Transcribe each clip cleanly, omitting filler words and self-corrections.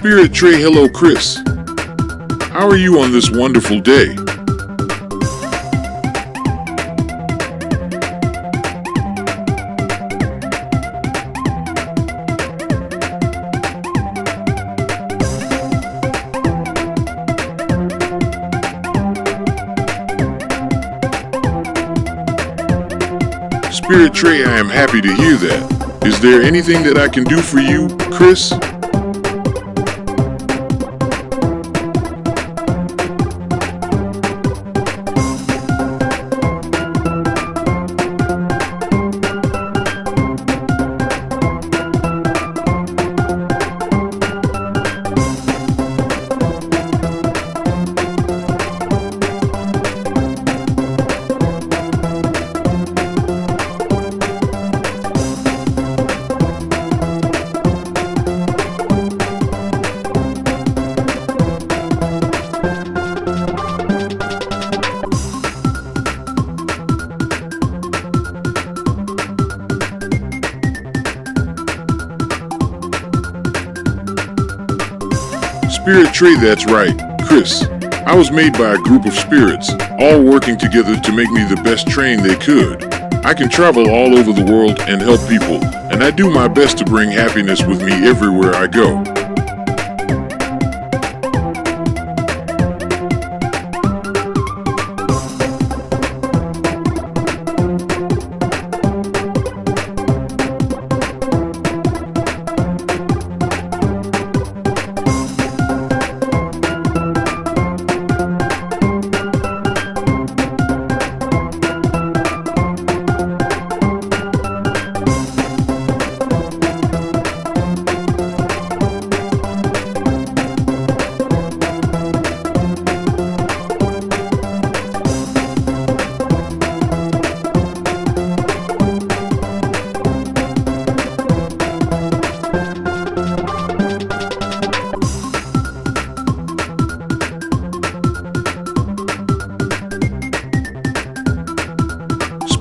Spirit Tray, hello Chris. How are you on this wonderful day? Spirit Tray, I am happy to hear that. Is there anything that I can do for you, Chris? Spirit Tray, that's right, Chris. I was made by a group of spirits, all working together to make me the best train they could. I can travel all over the world and help people, and I do my best to bring happiness with me everywhere I go.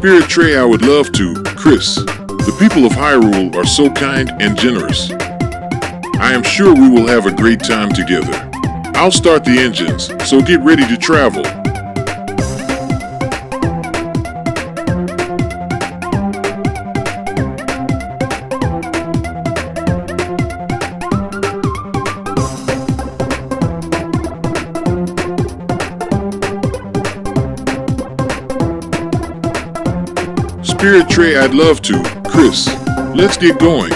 Spirit Tray, I would love to, Chris. The people of Hyrule are so kind and generous. I am sure we will have a great time together. I'll start the engines, so get ready to travel. Spirit Tray, I'd love to, Chris. Let's get going.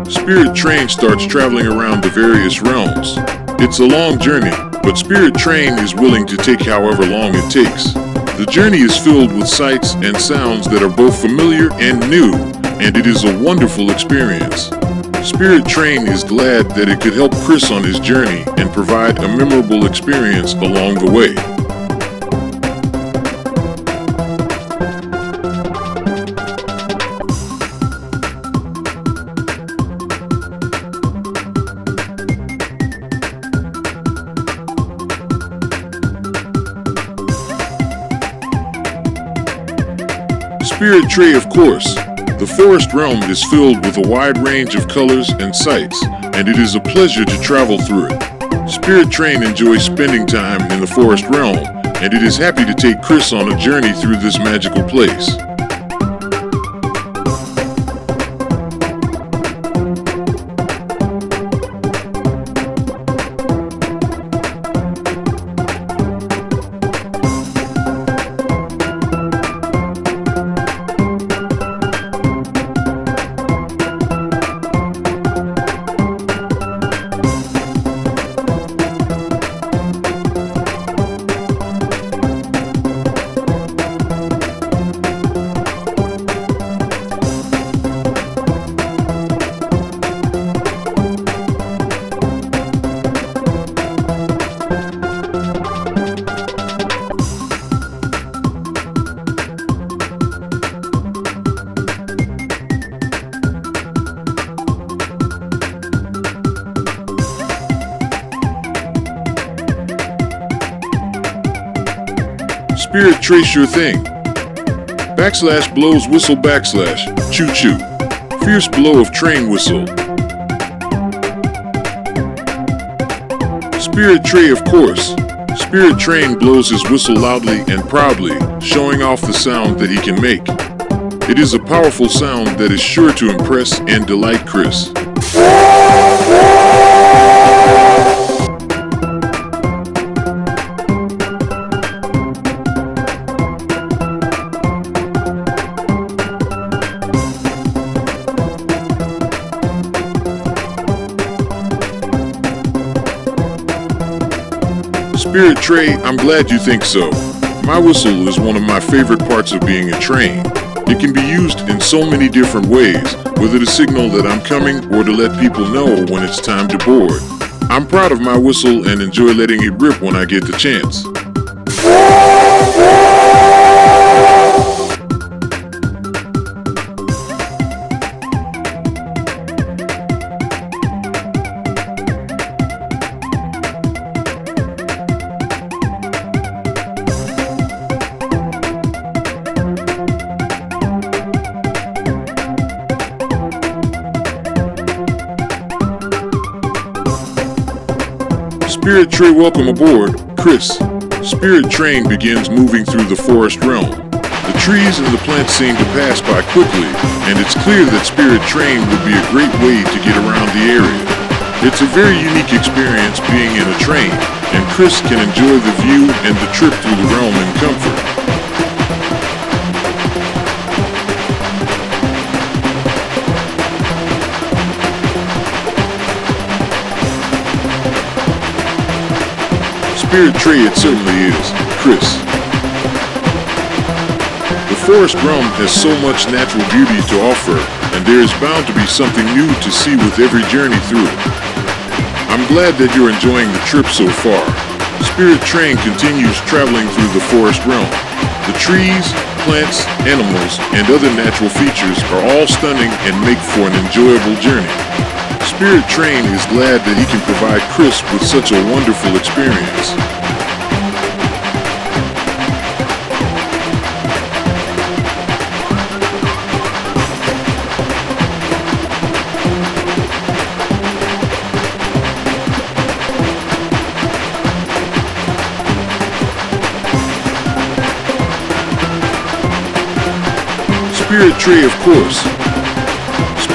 Spirit Train starts traveling around the various realms. It's a long journey, but Spirit Train is willing to take however long it takes. The journey is filled with sights and sounds that are both familiar and new, and it is a wonderful experience. Spirit Train is glad that it could help Chris on his journey and provide a memorable experience along the way. Spirit Tray, of course. The forest realm is filled with a wide range of colors and sights, and it is a pleasure to travel through it. Spirit Train enjoys spending time in the forest realm, and it is happy to take Chris on a journey through this magical place. Spirit Tray, sure thing. Backslash blows whistle backslash. Choo choo. Fierce blow of train whistle. Spirit Tray, of course. Spirit Train blows his whistle loudly and proudly, showing off the sound that he can make. It is a powerful sound that is sure to impress and delight Chris. Spirit Tray, I'm glad you think so. My whistle is one of my favorite parts of being a train. It can be used in so many different ways, whether to signal that I'm coming or to let people know when it's time to board. I'm proud of my whistle and enjoy letting it rip when I get the chance. Spirit Tray, welcome aboard, Chris. Spirit Train begins moving through the forest realm. The trees and the plants seem to pass by quickly, and it's clear that Spirit Train would be a great way to get around the area. It's a very unique experience being in a train, and Chris can enjoy the view and the trip through the realm in comfort. Spirit Tray, it certainly is, Chris. The forest realm has so much natural beauty to offer, and there is bound to be something new to see with every journey through it. I'm glad that you're enjoying the trip so far. Spirit Train continues traveling through the forest realm. The trees, plants, animals, and other natural features are all stunning and make for an enjoyable journey. Spirit Train is glad that he can provide Chris with such a wonderful experience. Spirit Tray, of course.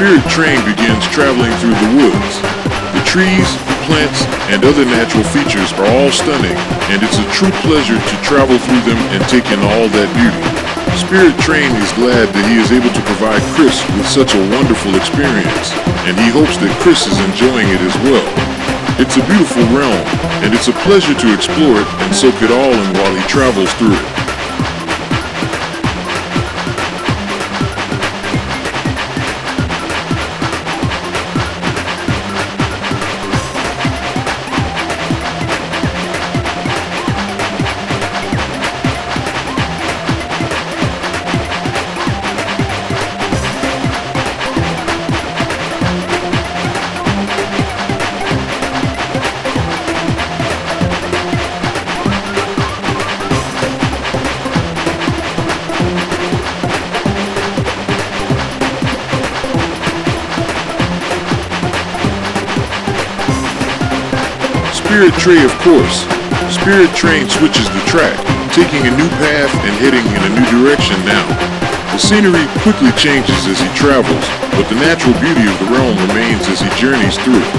Spirit Train begins traveling through the woods. The trees, plants, and other natural features are all stunning, and it's a true pleasure to travel through them and take in all that beauty. Spirit Train is glad that he is able to provide Chris with such a wonderful experience, and he hopes that Chris is enjoying it as well. It's a beautiful realm, and it's a pleasure to explore it and soak it all in while he travels through it. Spirit Tray, of course. Spirit Train switches the track, taking a new path and heading in a new direction now. The scenery quickly changes as he travels, but the natural beauty of the realm remains as he journeys through it.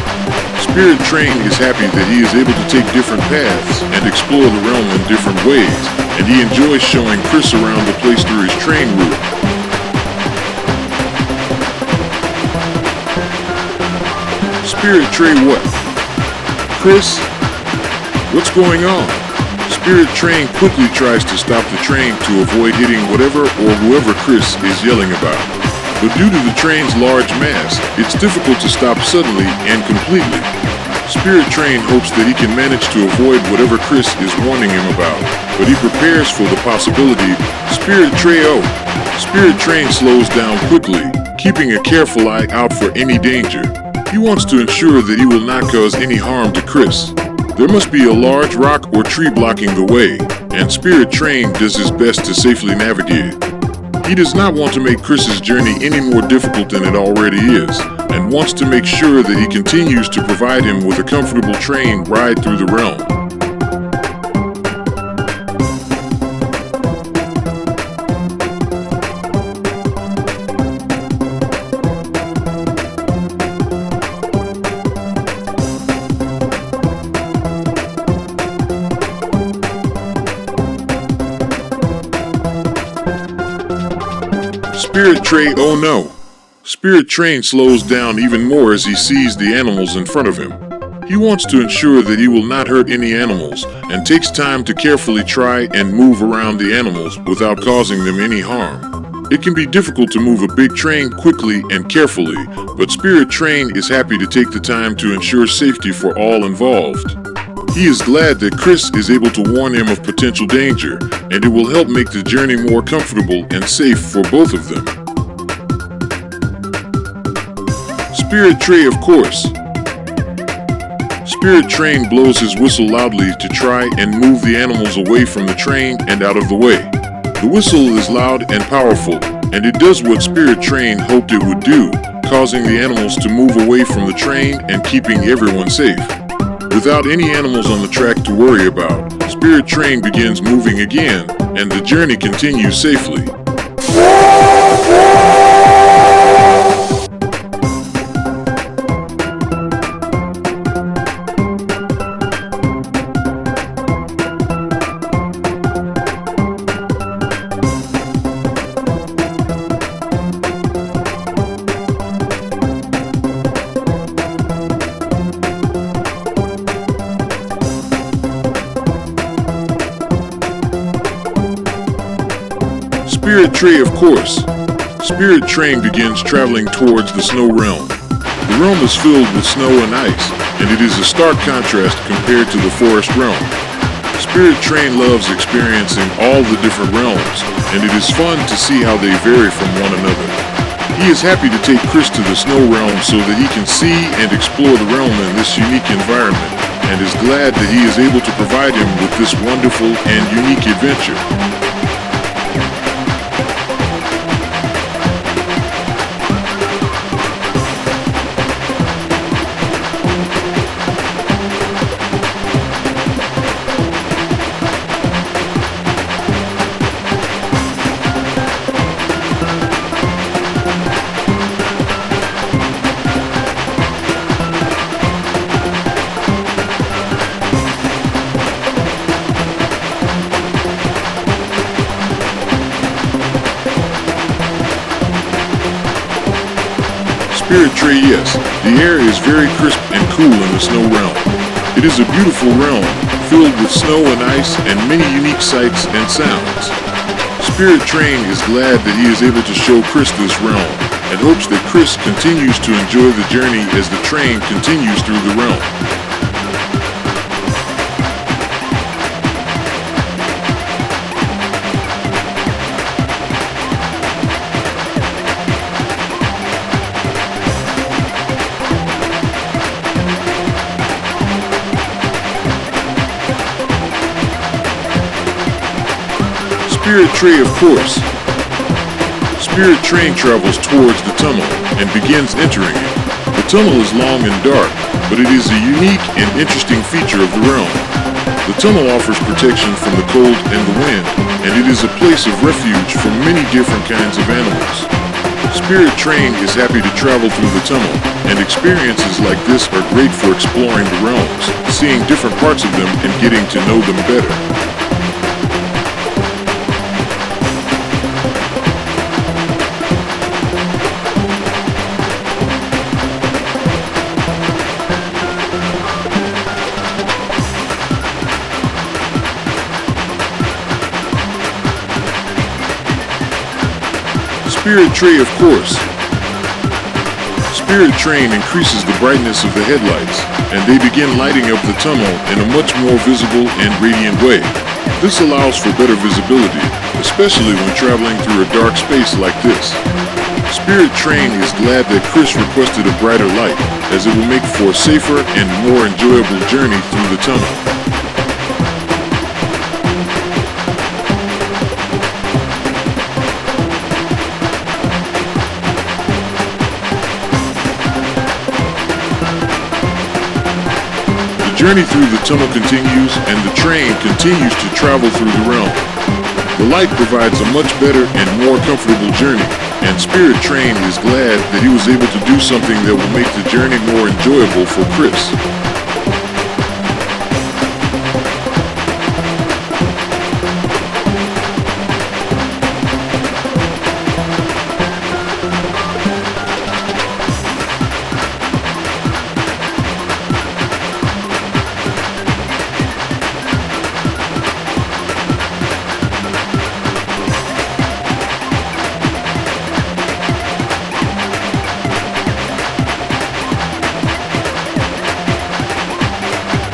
Spirit Train is happy that he is able to take different paths and explore the realm in different ways, and he enjoys showing Chris around the place through his train route. Spirit Tray, what? Chris? What's going on? Spirit Train quickly tries to stop the train to avoid hitting whatever or whoever Chris is yelling about. But due to the train's large mass, it's difficult to stop suddenly and completely. Spirit Train hopes that he can manage to avoid whatever Chris is warning him about, but he prepares for the possibility. Spirit Train slows down quickly, keeping a careful eye out for any danger. He wants to ensure that he will not cause any harm to Chris. There must be a large rock or tree blocking the way, and Spirit Train does his best to safely navigate. He does not want to make Chris's journey any more difficult than it already is, and wants to make sure that he continues to provide him with a comfortable train ride through the realm. Spirit Tray, oh no! Spirit Train slows down even more as he sees the animals in front of him. He wants to ensure that he will not hurt any animals and takes time to carefully try and move around the animals without causing them any harm. It can be difficult to move a big train quickly and carefully, but Spirit Train is happy to take the time to ensure safety for all involved. He is glad that Chris is able to warn him of potential danger, and it will help make the journey more comfortable and safe for both of them. Spirit Tray, of course. Spirit Train blows his whistle loudly to try and move the animals away from the train and out of the way. The whistle is loud and powerful, and it does what Spirit Train hoped it would do, causing the animals to move away from the train and keeping everyone safe. Without any animals on the track to worry about, Spirit Train begins moving again, and the journey continues safely. Spirit Tray, of course. Spirit Train begins traveling towards the snow realm. The realm is filled with snow and ice, and it is a stark contrast compared to the forest realm. Spirit Train loves experiencing all the different realms, and it is fun to see how they vary from one another. He is happy to take Chris to the snow realm so that he can see and explore the realm in this unique environment, and is glad that he is able to provide him with this wonderful and unique adventure. Spirit Tray, yes, the air is very crisp and cool in the snow realm. It is a beautiful realm, filled with snow and ice and many unique sights and sounds. Spirit Train is glad that he is able to show Chris this realm, and hopes that Chris continues to enjoy the journey as the train continues through the realm. Spirit Tray, of course. Spirit Train travels towards the tunnel and begins entering it. The tunnel is long and dark, but it is a unique and interesting feature of the realm. The tunnel offers protection from the cold and the wind, and it is a place of refuge for many different kinds of animals. Spirit Train is happy to travel through the tunnel, and experiences like this are great for exploring the realms, seeing different parts of them and getting to know them better. Spirit Tray, of course. Spirit Train increases the brightness of the headlights, and they begin lighting up the tunnel in a much more visible and radiant way. This allows for better visibility, especially when traveling through a dark space like this. Spirit Train is glad that Chris requested a brighter light, as it will make for a safer and more enjoyable journey through the tunnel. journey through the tunnel continues, and the train continues to travel through the realm. The light provides a much better and more comfortable journey, and Spirit Train is glad that he was able to do something that will make the journey more enjoyable for Chris.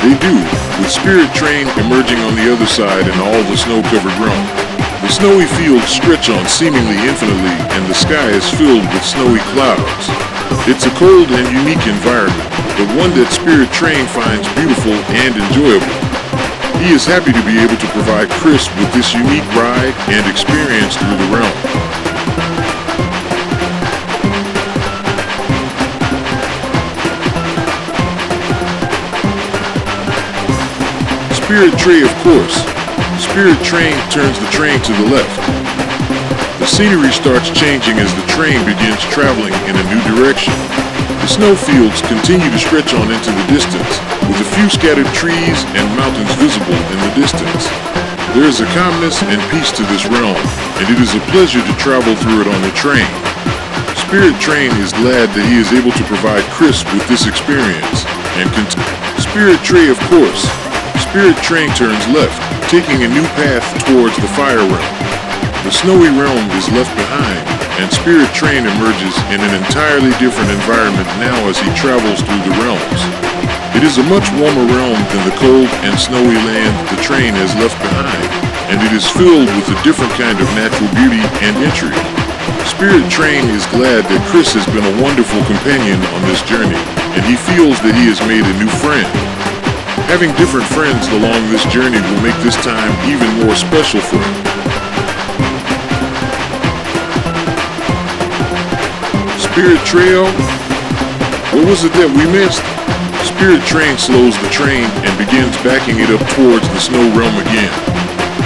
They do, with Spirit Train emerging on the other side in all the snow-covered realm. The snowy fields stretch on seemingly infinitely, and the sky is filled with snowy clouds. It's a cold and unique environment, but one that Spirit Train finds beautiful and enjoyable. He is happy to be able to provide Chris with this unique ride and experience through the realm. Spirit Tray, of course. Spirit Train turns the train to the left. The scenery starts changing as the train begins traveling in a new direction. The snowfields continue to stretch on into the distance, with a few scattered trees and mountains visible in the distance. There is a calmness and peace to this realm, and it is a pleasure to travel through it on the train. Spirit Train is glad that he is able to provide Chris with this experience, and Spirit Tray, of course. Spirit Train turns left, taking a new path towards the fire realm. The snowy realm is left behind, and Spirit Train emerges in an entirely different environment now as he travels through the realms. It is a much warmer realm than the cold and snowy land the train has left behind, and it is filled with a different kind of natural beauty and intrigue. Spirit Train is glad that Chris has been a wonderful companion on this journey, and he feels that he has made a new friend. Having different friends along this journey will make this time even more special for him. Spirit Trail? What was it that we missed? Spirit Train slows the train and begins backing it up towards the snow realm again.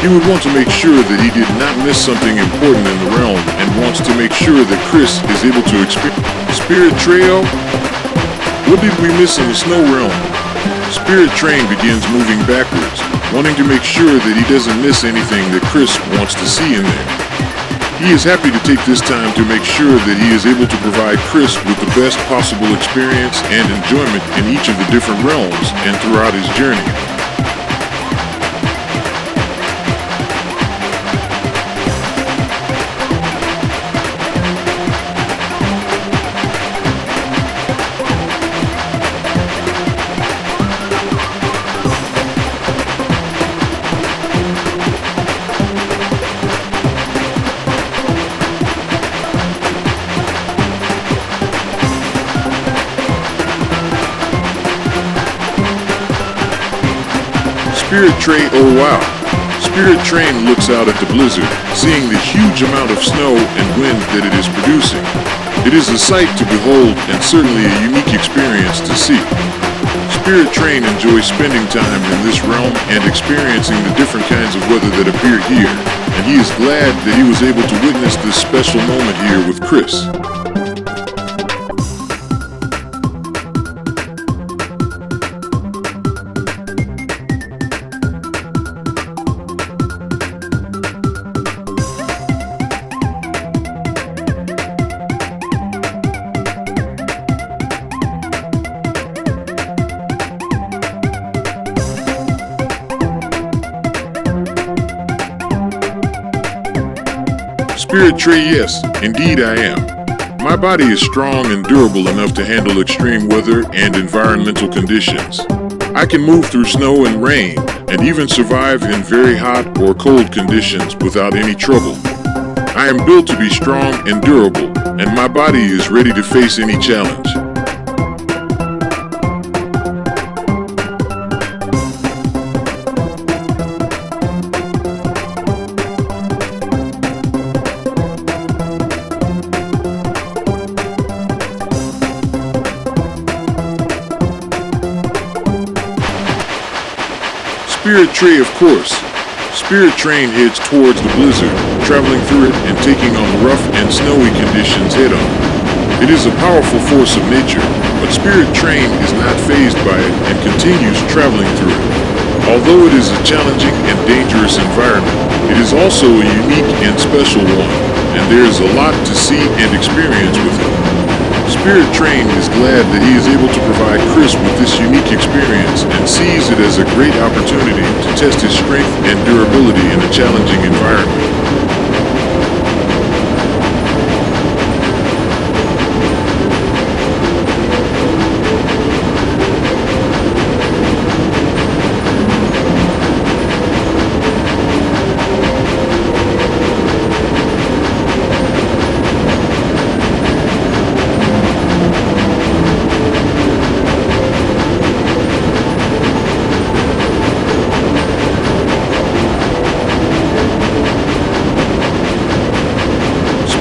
He would want to make sure that he did not miss something important in the realm and wants to make sure that Chris is able to experience. Spirit Trail? What did we miss in the snow realm? Spirit Train begins moving backwards, wanting to make sure that he doesn't miss anything that Chris wants to see in there. He is happy to take this time to make sure that he is able to provide Chris with the best possible experience and enjoyment in each of the different realms and throughout his journey. Spirit Tray, oh wow. Spirit Train looks out at the blizzard, seeing the huge amount of snow and wind that it is producing. It is a sight to behold and certainly a unique experience to see. Spirit Train enjoys spending time in this realm and experiencing the different kinds of weather that appear here, and he is glad that he was able to witness this special moment here with Chris. Spirit Tray, yes, indeed I am. My body is strong and durable enough to handle extreme weather and environmental conditions. I can move through snow and rain, and even survive in very hot or cold conditions without any trouble. I am built to be strong and durable, and my body is ready to face any challenge. Spirit Tray, of course. Spirit Train heads towards the blizzard, traveling through it and taking on the rough and snowy conditions head-on. It is a powerful force of nature, but Spirit Train is not fazed by it and continues traveling through it. Although it is a challenging and dangerous environment, it is also a unique and special one, and there is a lot to see and experience with it. Spirit Train is glad that he is able to provide Chris with this unique experience and sees it as a great opportunity to test his strength and durability in a challenging environment.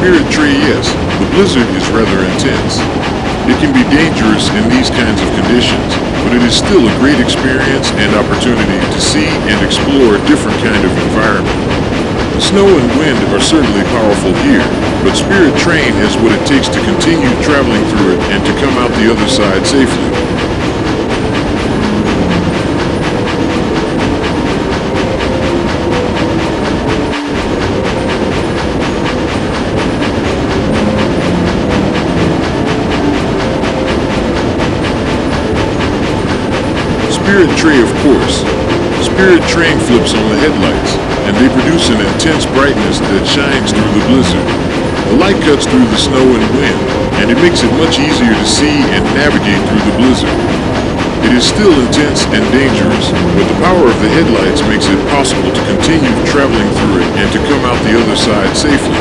Spirit Tray, yes, the blizzard is rather intense. It can be dangerous in these kinds of conditions, but it is still a great experience and opportunity to see and explore a different kind of environment. The snow and wind are certainly powerful here, but Spirit Train has what it takes to continue traveling through it and to come out the other side safely. Spirit Tray, of course. Spirit Train flips on the headlights, and they produce an intense brightness that shines through the blizzard. The light cuts through the snow and wind, and it makes it much easier to see and navigate through the blizzard. It is still intense and dangerous, but the power of the headlights makes it possible to continue traveling through it and to come out the other side safely.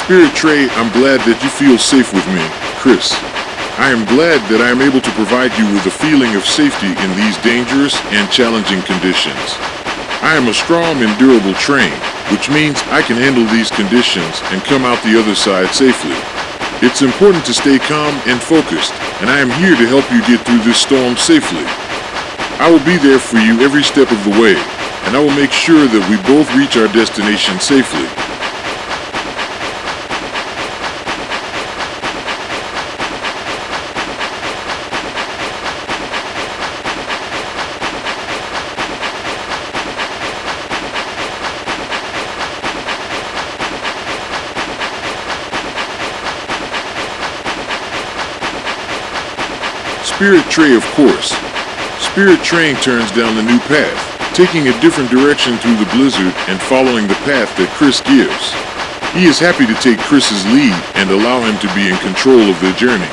Spirit Tray, I'm glad that you feel safe with me, Chris. I am glad that I am able to provide you with a feeling of safety in these dangerous and challenging conditions. I am a strong and durable train, which means I can handle these conditions and come out the other side safely. It's important to stay calm and focused, and I am here to help you get through this storm safely. I will be there for you every step of the way, and I will make sure that we both reach our destination safely. Spirit Tray, of course. Spirit Train turns down the new path, taking a different direction through the blizzard and following the path that Chris gives. He is happy to take Chris's lead and allow him to be in control of their journey.